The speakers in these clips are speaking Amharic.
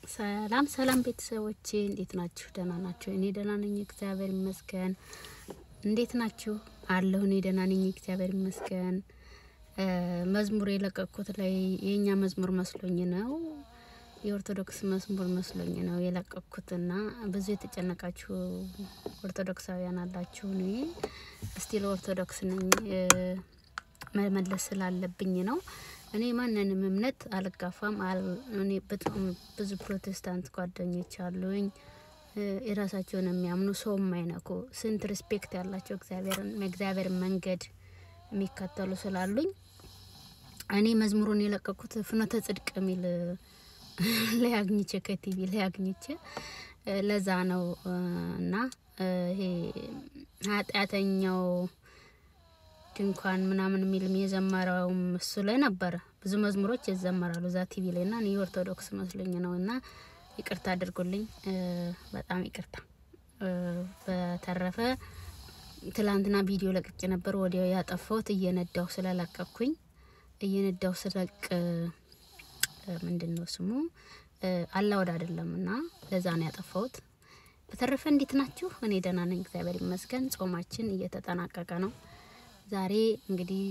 ሰላም ሰላም ቤተሰቦቼ እንዴት ናችሁ? ደህና ናችሁ? እኔ ደህና ነኝ እግዚአብሔር ይመስገን። እንዴት ናችሁ? አለሁ እኔ ደህና ነኝ እግዚአብሔር ይመስገን። መዝሙር የለቀኩት ላይ የኛ መዝሙር መስሎኝ ነው። የኦርቶዶክስ መዝሙር መስሎኝ ነው የለቀኩትና ብዙ የተጨነቃችሁ ኦርቶዶክሳውያን አላችሁ። እኔ ስቲል ኦርቶዶክስ ነኝ መመለስ ስላለብኝ ነው። እኔ ማንንም እምነት አልጋፋም። እኔ በጣም ብዙ ፕሮቴስታንት ጓደኞች አሉኝ የራሳቸውን የሚያምኑ ሰው የማይነኩ ስንት ሪስፔክት ያላቸው እግዚአብሔር መንገድ የሚከተሉ ስላሉኝ እኔ መዝሙሩን የለቀኩት ፍኖተ ጽድቅ ሚል ላይ አግኝቼ ከቲቪ ላይ አግኝቼ ለዛ ነው እና ይሄ ኃጢያተኛው ድንኳን ምናምን ሚል የዘመረው እሱ ላይ ነበር። ብዙ መዝሙሮች ይዘመራሉ ዛ ቲቪ ላይና እኔ ኦርቶዶክስ መስሎኝ ነውና ይቅርታ አድርጉልኝ በጣም ይቅርታ። በተረፈ ትላንትና ቪዲዮ ለቅቄ ነበር ወዲያው ያጠፋሁት እየነዳው ስለለቀኩኝ እየነዳው ስለቅ ምንድነው ስሙ አላውድ አይደለምና ለዛ ነው ያጠፋሁት። በተረፈ እንዴት ናችሁ? እኔ ደህና ነኝ እግዚአብሔር ይመስገን። ጾማችን እየተጠናቀቀ ነው። ዛሬ እንግዲህ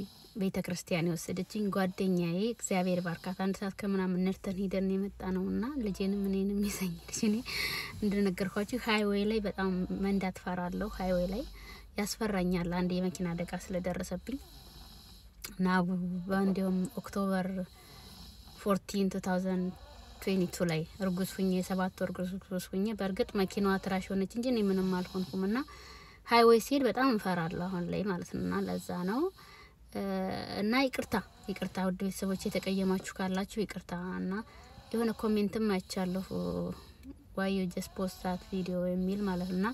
ቤተክርስቲያን የወሰደችኝ ጓደኛዬ እግዚአብሔር ባርካታ አንድ ሰዓት ከምናምን ነርተን ሄደን የመጣነውና ልጄንም እኔንም ይዘኝ ልጅኔ እንደነገርኳችሁ ሃይዌይ ላይ በጣም መንዳት ፈራለሁ። ሃይዌይ ላይ ያስፈራኛል አንድ የመኪና አደጋ ስለደረሰብኝ እና ባንዲዮም ኦክቶበር 14 2022 ላይ እርጉዝ ሁኜ 7 ወር እርጉዝ ሁኜ በርግጥ መኪናዋ ትራሽ ሆነች እንጂ እኔ ምንም አልሆንኩምና ሃይዌይ ሲል በጣም ፈራለሁ አሁን ላይ ማለት ነውና ለዛ ነው። እና ይቅርታ ውድ ቤተሰቦቼ የተቀየማችሁ ካላችሁ ይቅርታና የሆነ ኮሜንትም አይቻለሁ why you just post that video የሚል ማለትና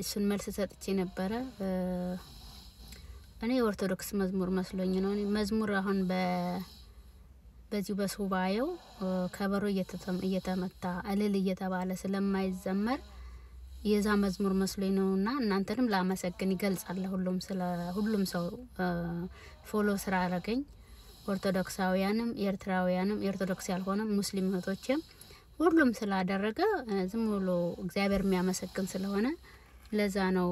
እሱን መልስ ሰጥቼ ነበር። እኔ ኦርቶዶክስ መዝሙር መስሎኝ ነው። እኔ መዝሙር አሁን በዚሁ በሱባኤው ከበሮ እየተመታ እልል እየተባለ ስለማይዘመር የዛ መዝሙር መስሎኝ ነውና እናንተንም ላመሰግን ይገልጻል። ሁሉም ሰው ፎሎ ስራ አረገኝ ኦርቶዶክሳውያንም ኤርትራውያንም ኦርቶዶክስ ያልሆነም ሙስሊም እህቶችም ሁሉም ስላደረገ ዝም ብሎ እግዚአብሔር የሚያመሰግን ስለሆነ ለዛ ነው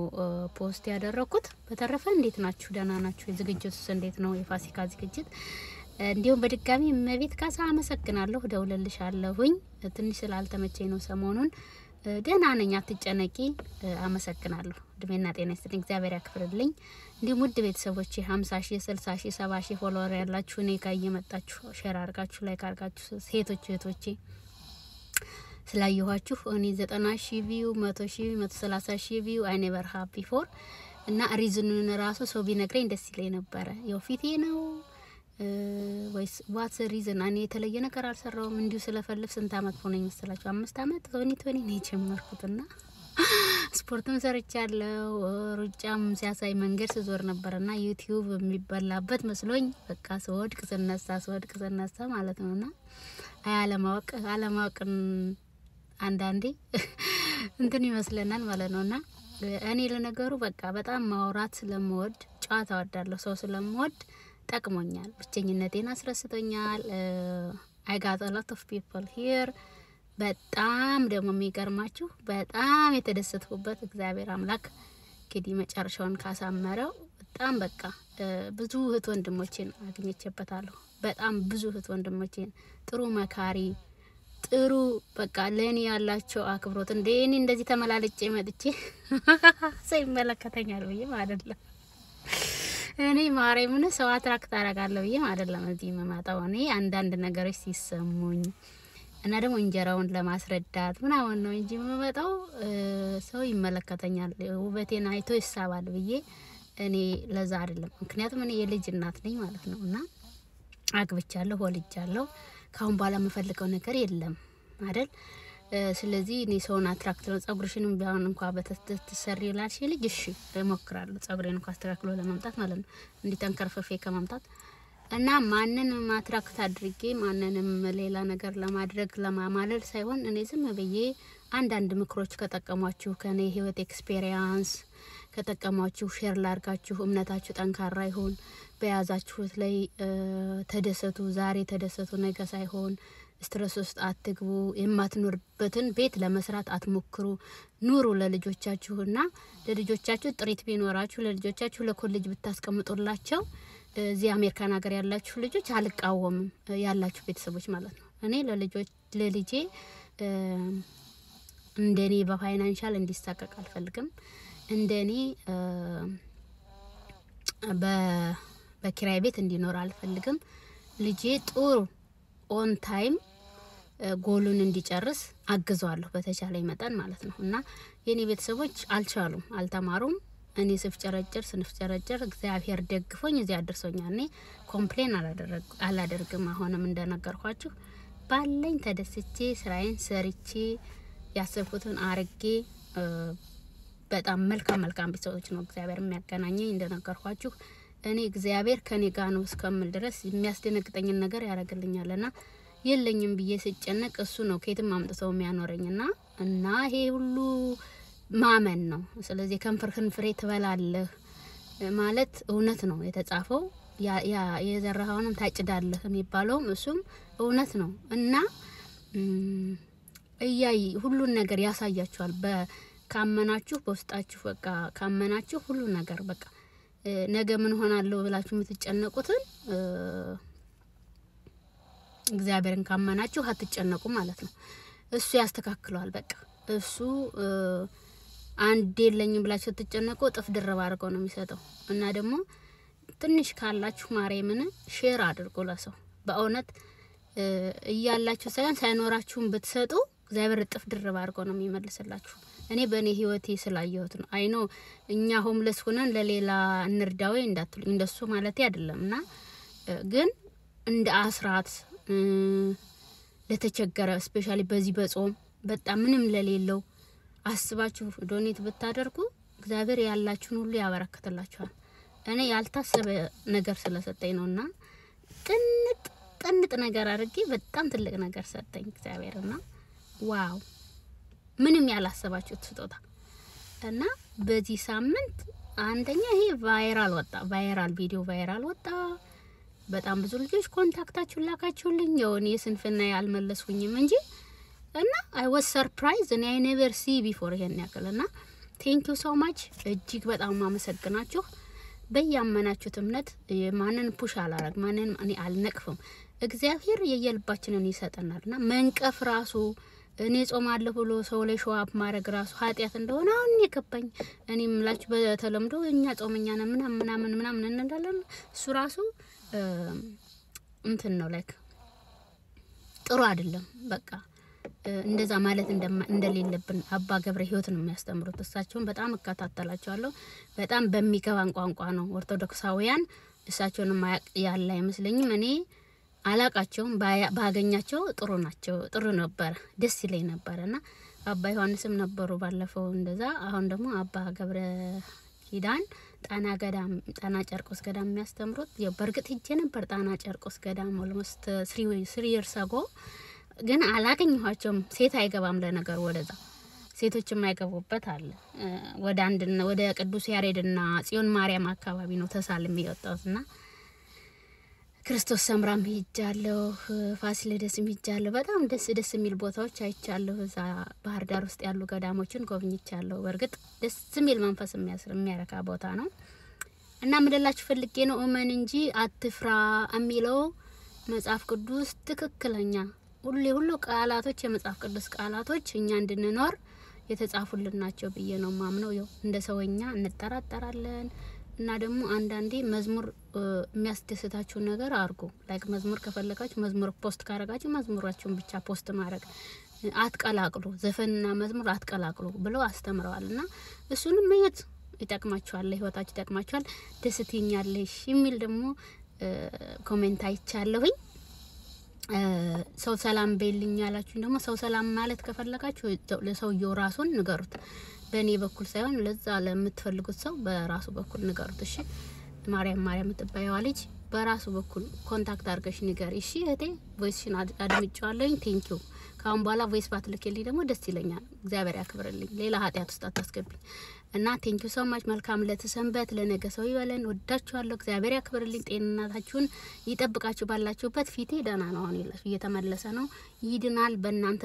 ፖስት ያደረኩት። በተረፈ እንዴት ናችሁ? ደህና ናችሁ? ዝግጅቱስ እንዴት ነው? የፋሲካ ዝግጅት እንዲሁም በድጋሚ መቤት ካሳ አመሰግናለሁ። ደውልልሻለሁኝ ትንሽ ስላልተመቸኝ ነው ሰሞኑን ደህና ነኝ አትጨነቂ። አመሰግናለሁ። እድሜና ጤና ይስጥልኝ እግዚአብሔር ያክብርልኝ። እንዲሁም ውድ ቤተሰቦቼ 50 ሺህ 60 ሺህ 70 ሺህ ፎሎወር ያላችሁ እኔ ጋር እየመጣችሁ ሼር አድርጋችሁ ላይክ አድርጋችሁ ሴቶች እህቶቼ ስላየኋችሁ እኔ 90 ሺህ ቪው 100 ሺህ 130 ሺህ ቪው አይ ኔቨር ሃቭ ቢፎር እና ሪዝኑን ራሱ ሰው ቢነግረኝ ደስ ይለኝ ነበር። ያው ፊቴ ነው ወይስ ዋትስ ሪዝን? እኔ የተለየ ነገር አልሰራውም እንዲሁ ስለፈልፍ ስንት አመት ሆነኝ መሰላችሁ? 5 አመት 2020 ነው የጀመርኩትና ስፖርትም ሰርቻለሁ። ሩጫም ሲያሳይ መንገድ ስዞር ነበርና ዩቲዩብ የሚበላበት መስሎኝ በቃ ስወድቅ ስነሳ ማለት ነውና አለማወቅን አንዳንዴ እንትን ይመስለናል ማለት ነውና እኔ ለነገሩ በቃ በጣም ማውራት ስለምወድ ጨዋታ ወዳለሁ ሰው ስለምወድ ጠቅሞኛል። ብቸኝነቴን አስረስቶኛል። I got a lot of people here በጣም ደግሞ የሚገርማችሁ በጣም የተደሰትኩበት እግዚአብሔር አምላክ እንግዲህ መጨረሻውን ካሳመረው በጣም በቃ ብዙ እህት ወንድሞቼን አግኝቼበታለሁ። በጣም ብዙ እህት ወንድሞቼን ጥሩ መካሪ ጥሩ በቃ ለኔ ያላቸው አክብሮት እኔ እንደዚህ ተመላለጬ መጥቼ ሳይመለከተኛል ብዬ አይደለም እኔ ማርያምን ሰው አትራክት አረጋለሁ ብዬ አይደለም እዚህ መማጣው እኔ አንዳንድ ነገሮች ሲሰሙኝ እና ደግሞ እንጀራውን ለማስረዳት ምናምን ነው እንጂ መማጣው ሰው ይመለከተኛል ውበቴን አይቶ ይሳባል ብዬ እኔ ለዛ አይደለም። ምክንያቱም እኔ የልጅ እናት ነኝ ማለት ነውና አግብቻለሁ ወልጃለሁ ካሁን በኋላ የምፈልገው ነገር የለም አይደል? ስለዚህ እኔ ሰውን አትራክት ነው ጸጉርሽንም ቢሆን እንኳን በተሰሪ ላልሽ ልጅ እሺ እሞክራለሁ ጸጉሬን እንኳን አስተካክሎ ለማምጣት ማለት ነው እንዴ ተንከርፈፌ ከማምጣት እና ማንንም አትራክት አድርጌ ማንንም ሌላ ነገር ለማድረግ ለማማለል ሳይሆን እኔ ዝም ብዬ አንዳንድ ምክሮች ከጠቀሟችሁ ከኔ ህይወት ኤክስፒሪየንስ ከተቀማችሁ ሼር ላርጋችሁ እምነታችሁ ጠንካራ ይሁን በያዛችሁት ላይ ተደሰቱ ዛሬ ተደሰቱ ነገ ሳይሆን ስትረስ ውስጥ አትግቡ የማትኖርበትን ቤት ለመስራት አትሞክሩ ኑሩ ለልጆቻችሁና ለልጆቻችሁ ጥሪት ቢኖራችሁ ለልጆቻችሁ ለኮሌጅ ብታስቀምጡላቸው እዚህ አሜሪካን ሀገር ያላችሁ ልጆች አልቃወምም ያላችሁ ቤተሰቦች ማለት ነው እኔ ለልጄ እንደኔ በፋይናንሻል እንዲሳቀቅ አልፈልግም እንደኔ በኪራይ ቤት እንዲኖር አልፈልግም ልጄ ጥሩ ኦን ታይም ጎሉን እንዲጨርስ አግዘዋለሁ በተቻለኝ መጠን ማለት ነው እና የኔ ቤተሰቦች አልቻሉም አልተማሩም እኔ ስንፍጨረጨር እግዚአብሔር ደግፎኝ እዚህ አድርሶኛል እኔ ኮምፕሌን አላደርግም አሁንም እንደነገርኳችሁ ባለኝ ተደስቼ ስራዬን ሰርቼ ያሰብኩትን አርጌ በጣም መልካም ቤተሰቦች ነው እግዚአብሔር የሚያገናኘኝ እንደነገርኳችሁ እኔ እግዚአብሔር ከኔ ጋር ነው እስከምል ድረስ የሚያስደነግጠኝ ነገር ያረጋግልኛልና የለኝም ብዬ ሲጨነቅ እሱ ነው ከየትም አምጥተው የሚያኖረኝና እና ይሄ ሁሉ ማመን ነው ስለዚህ ከንፈርህን ፍሬ ትበላለህ ማለት እውነት ነው የተጻፈው ያ የዘራኸውንም ታጭዳለህ የሚባለውም እሱም እውነት ነው እና ሁሉን ነገር ያሳያችኋል ካመናችሁ በውስጣችሁ በቃ ካመናችሁ ሁሉ ነገር በቃ ነገ ምን ሆናለሁ ብላችሁ የምትጨነቁትን እግዚአብሔርን ካመናችሁ አትጨነቁ ማለት ነው እሱ ያስተካክለዋል በቃ እሱ አንድ የለኝም ብላችሁ ትጨነቁ ጥፍ ድርብ አድርጎ ነው የሚሰጠው እና ደግሞ ትንሽ ካላችሁ ማርያምን ሼር አድርጉ ለሰው በእውነት እያላችሁ ሳይሆን ሳይኖራችሁም ብትሰጡ እግዚአብሔር ጥፍ ድርብ አድርጎ ነው የሚመልስላችሁ እኔ በኔ ህይወቴ ስላየሁት ነው አይኖ እኛ ሆምለስ ሆነን ለሌላ እንርዳው እንዳትሉ እንደሱ ማለት አይደለምና ግን እንደ አስራት ለተቸገረ ስፔሻሊ በዚህ በጾም በጣም ምንም ለሌለው አስባችሁ ዶኔት ብታደርጉ እግዚአብሔር ያላችሁን ሁሉ ያበረከተላችኋል እኔ ያልታሰበ ነገር ስለሰጠኝ ነውና ጥንጥ ነገር አድርጌ በጣም ትልቅ ነገር ሰጠኝ እግዚአብሔርና ዋው ምንም ያላሰባችሁት ስጦታ እና በዚህ ሳምንት አንደኛ ይሄ ቫይራል ቪዲዮ ቫይራል ወጣ በጣም ብዙ ልጆች ኮንታክታችሁን ላካችሁልኝ የሆነ የስንፍና ያልመለስኩኝም እንጂ እና I was surprised and I never see before ይሄን ያከለና thank you so much እጅግ በጣም ማመሰግናችሁ በያመናችሁት እምነት ማንን ፑሽ አላረግ ማንን እኔ አልነቅፍም እግዚአብሔር የየልባችንን ይሰጠናልና መንቀፍ ራሱ እኔ ጾማለሁ ብሎ ሰው ላይ ሾአፕ ማድረግ ራሱ ኃጢያት እንደሆነ አሁን ይከባኝ እኔም ላች በተለምዶ እኛ ጾመኛ ነን ምናምን እንዳለን እሱ ራሱ እንትን ነው ላይክ ጥሩ አይደለም በቃ እንደዛ ማለት እንደሌለብን አባ ገብረ ህይወትን የሚያስተምሩት እሳቸውን በጣም እከታተላቸዋለሁ በጣም በሚገባን ቋንቋ ነው ኦርቶዶክሳውያን እሳቸውን ማያቅ ያለ አይመስለኝም እኔ አላቃቸውም ባገኛቸው ጥሩ ናቸው ጥሩ ነበር ደስ ይለኝ ነበርና አባ ዮሐንስም ነበሩ ባለፈው እንደዛ አሁን ደግሞ አባ ገብረ ኪዳን ጣና ጨርቆስ ገዳም የሚያስተምሩት በርግጥ ሄጄ ነበር ጣና ጨርቆስ ገዳም almost 3 years ago ግን አላገኘኋቸውም ሴት አይገባም ለነገር ወደዛ ሴቶች የማይገቡበት አለ ወደ ቅዱስ ያሬድና ጽዮን ማርያም አካባቢ ነው ተሳልም ይወጣውና ክርስቶስ ሰምራም ሄጃለሁ ፋሲለደስም ሄጃለሁ በጣም ደስ የሚል ቦታዎች አይቻለሁ እዛ ባህር ዳር ውስጥ ያሉ ገዳሞችን ጎብኝቻለሁ በርግጥ ደስ የሚል መንፈስ የሚያረካ ቦታ ነው እና ምድላችሁ ፈልጌ ነው ኦመን እንጂ አትፍራ የሚለው መጽሐፍ ቅዱስ ትክክለኛ ሁሉ ቃላቶች የመጽሐፍ ቅዱስ ቃላቶች እኛ እንድንኖር የተጻፉልን ናቸው ብዬ ነው ማምነው እንደ ሰውኛ እንጠራጠራለን እና ደግሞ አንዳንዴ መዝሙር የሚያስደስታችሁ ነገር አርጉ ላይክ መዝሙር ከፈለጋችሁ መዝሙር ፖስት ካረጋችሁ መዝሙራችሁን ብቻ ፖስት ማድረግ አትቀላቅሉ ዘፈንና መዝሙር አትቀላቅሉ ብለው አስተምረዋልና እሱንም ማለት ይጠቅማችኋል ለህይወታችሁ ይጠቅማችኋል ደስተኛለሽ የሚል ደግሞ ኮሜንት አይቻለሁኝ ሰው ሰላም በልኝ ያላችሁ ደግሞ ሰው ሰላም ማለት ከፈለጋችሁ ለሰውየው ራሱን ንገሩት በኔ በኩል ሳይሆን ለዛ ለምትፈልጉት ሰው በራሱ በኩል ንገሩት እሺ ማርያም ተባየዋ ልጅ በራሱ በኩል ኮንታክት አድርገሽ ንገሪ እሺ እህቴ ቮይስሽን አድምጫለሁኝ ቴንኪው ካሁን በኋላ ቮይስ ባትልከልኝ ደግሞ ደስ ይለኛል እግዚአብሔር ያክብርልኝ ሌላ ኃጢያት ውስጥ አታስገብኝ እና ቴንኪው ሶ ማች መልካም ለተሰንበት ለነገ ሰው ይበለን ወዳችኋለሁ እግዚአብሔር ያክብርልኝ ጤንነታችሁን ይጠብቃችሁ ባላችሁበት ፊቴ ደህና ነው አሁን ይላል እየተመለሰ ነው ይድናል በእናንተ